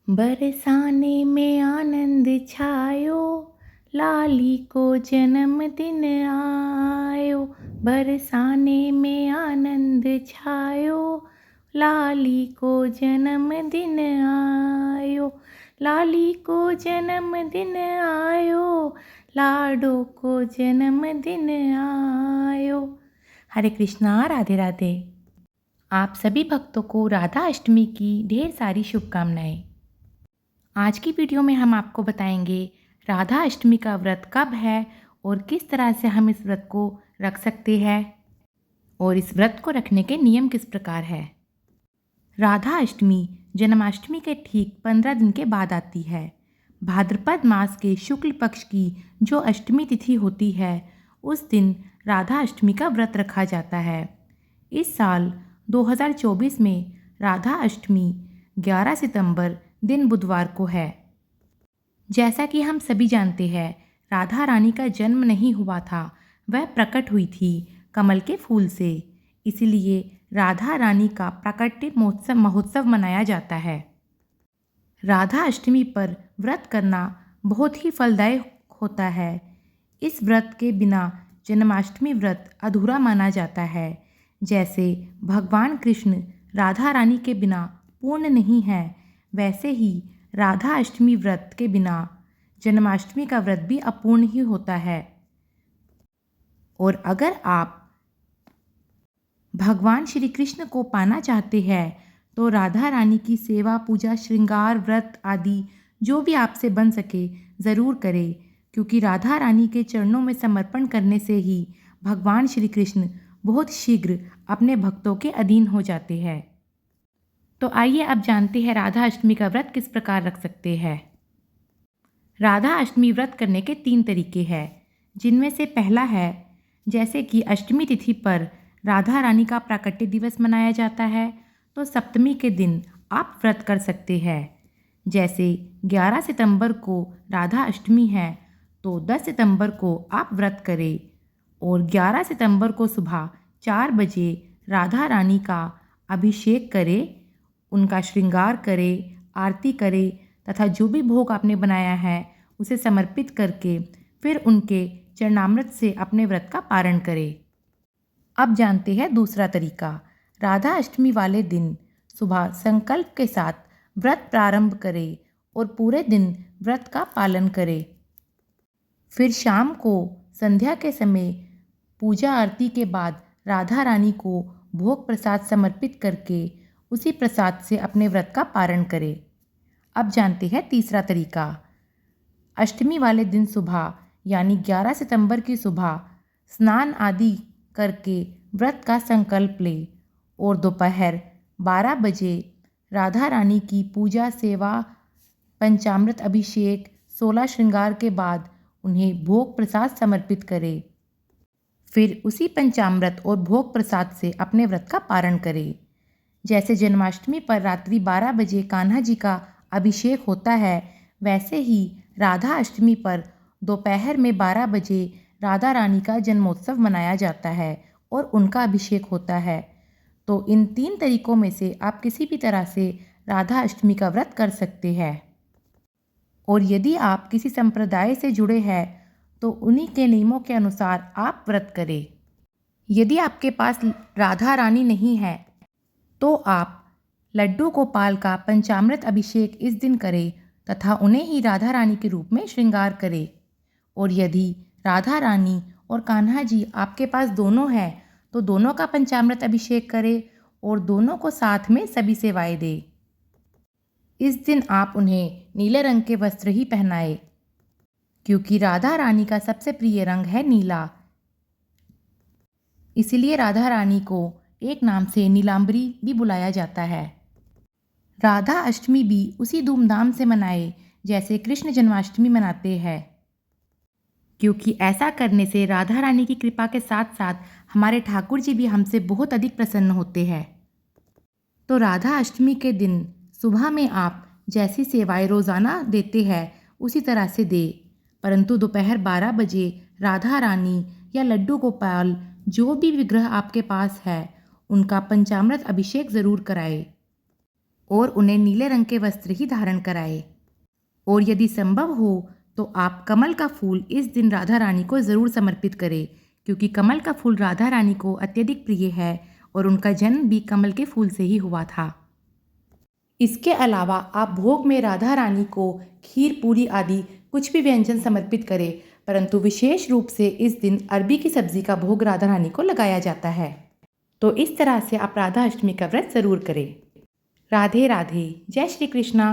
बरसाने में आनंद छायो, लाली को जन्मदिन आयो। बरसाने में आनंद छायो, लाली को जन्मदिन आयो। लाली को जन्मदिन आयो, लाडो को जन्मदिन आयो। हरे कृष्णा, राधे राधे। आप सभी भक्तों को राधा अष्टमी की ढेर सारी शुभकामनाएं। आज की वीडियो में हम आपको बताएंगे राधा अष्टमी का व्रत कब है और किस तरह से हम इस व्रत को रख सकते हैं और इस व्रत को रखने के नियम किस प्रकार है। राधा अष्टमी जन्माष्टमी के ठीक 15 दिन के बाद आती है। भाद्रपद मास के शुक्ल पक्ष की जो अष्टमी तिथि होती है उस दिन राधा अष्टमी का व्रत रखा जाता है। इस साल 2024 में राधा अष्टमी 11 सितंबर दिन बुधवार को है। जैसा कि हम सभी जानते हैं, राधा रानी का जन्म नहीं हुआ था, वह प्रकट हुई थी कमल के फूल से। इसलिए राधा रानी का प्राकट्य महोत्सव मनाया जाता है। राधा अष्टमी पर व्रत करना बहुत ही फलदायक होता है। इस व्रत के बिना जन्माष्टमी व्रत अधूरा माना जाता है। जैसे भगवान कृष्ण राधा रानी के बिना पूर्ण नहीं है, वैसे ही राधा अष्टमी व्रत के बिना जन्माष्टमी का व्रत भी अपूर्ण ही होता है। और अगर आप भगवान श्री कृष्ण को पाना चाहते हैं तो राधा रानी की सेवा, पूजा, श्रृंगार, व्रत आदि जो भी आपसे बन सके ज़रूर करें, क्योंकि राधा रानी के चरणों में समर्पण करने से ही भगवान श्री कृष्ण बहुत शीघ्र अपने भक्तों के अधीन हो जाते हैं। तो आइए अब जानते हैं राधा अष्टमी का व्रत किस प्रकार रख सकते हैं। राधा अष्टमी व्रत करने के 3 तरीके हैं, जिनमें से पहला है, जैसे कि अष्टमी तिथि पर राधा रानी का प्राकट्य दिवस मनाया जाता है तो सप्तमी के दिन आप व्रत कर सकते हैं। जैसे 11 सितंबर को राधा अष्टमी है तो 10 सितंबर को आप व्रत करें और 11 सितंबर को सुबह 4 बजे राधा रानी का अभिषेक करें, उनका श्रृंगार करें, आरती करें तथा जो भी भोग आपने बनाया है उसे समर्पित करके फिर उनके चरणामृत से अपने व्रत का पारण करें। अब जानते हैं दूसरा तरीका। राधा अष्टमी वाले दिन सुबह संकल्प के साथ व्रत प्रारंभ करें और पूरे दिन व्रत का पालन करें। फिर शाम को संध्या के समय पूजा आरती के बाद राधा रानी को भोग प्रसाद समर्पित करके उसी प्रसाद से अपने व्रत का पारण करें। अब जानते हैं तीसरा तरीका। अष्टमी वाले दिन सुबह यानी 11 सितंबर की सुबह स्नान आदि करके व्रत का संकल्प लें और दोपहर 12 बजे राधा रानी की पूजा, सेवा, पंचामृत अभिषेक, 16 श्रृंगार के बाद उन्हें भोग प्रसाद समर्पित करें। फिर उसी पंचामृत और भोग प्रसाद से अपने व्रत का पारण करें। जैसे जन्माष्टमी पर रात्रि 12 बजे कान्हा जी का अभिषेक होता है, वैसे ही राधा अष्टमी पर दोपहर में 12 बजे राधा रानी का जन्मोत्सव मनाया जाता है और उनका अभिषेक होता है। तो इन 3 तरीकों में से आप किसी भी तरह से राधा अष्टमी का व्रत कर सकते हैं। और यदि आप किसी संप्रदाय से जुड़े हैं तो उन्हीं के नियमों के अनुसार आप व्रत करें। यदि आपके पास राधा रानी नहीं है तो आप लड्डू गोपाल का पंचामृत अभिषेक इस दिन करें तथा उन्हें ही राधा रानी के रूप में श्रृंगार करें। और यदि राधा रानी और कान्हा जी आपके पास दोनों हैं तो दोनों का पंचामृत अभिषेक करें और दोनों को साथ में सभी सेवाएं दें। इस दिन आप उन्हें नीले रंग के वस्त्र ही पहनाएं, क्योंकि राधा रानी का सबसे प्रिय रंग है नीला। इसलिए राधा रानी को एक नाम से नीलांबरी भी बुलाया जाता है। राधा अष्टमी भी उसी धूमधाम से मनाए जैसे कृष्ण जन्माष्टमी मनाते हैं, क्योंकि ऐसा करने से राधा रानी की कृपा के साथ साथ हमारे ठाकुर जी भी हमसे बहुत अधिक प्रसन्न होते हैं। तो राधा अष्टमी के दिन सुबह में आप जैसी सेवाएं रोज़ाना देते हैं उसी तरह से दे, परंतु दोपहर 12 बजे राधा रानी या लड्डू गोपाल जो भी विग्रह आपके पास है उनका पंचामृत अभिषेक ज़रूर कराएं। और उन्हें नीले रंग के वस्त्र ही धारण कराएं। और यदि संभव हो तो आप कमल का फूल इस दिन राधा रानी को ज़रूर समर्पित करें, क्योंकि कमल का फूल राधा रानी को अत्यधिक प्रिय है और उनका जन्म भी कमल के फूल से ही हुआ था। इसके अलावा आप भोग में राधा रानी को खीर पूरी आदि कुछ भी व्यंजन समर्पित करें, परंतु विशेष रूप से इस दिन अरबी की सब्जी का भोग राधा रानी को लगाया जाता है। तो इस तरह से आप राधा अष्टमी का व्रत ज़रूर करें। राधे राधे। जय श्री कृष्णा।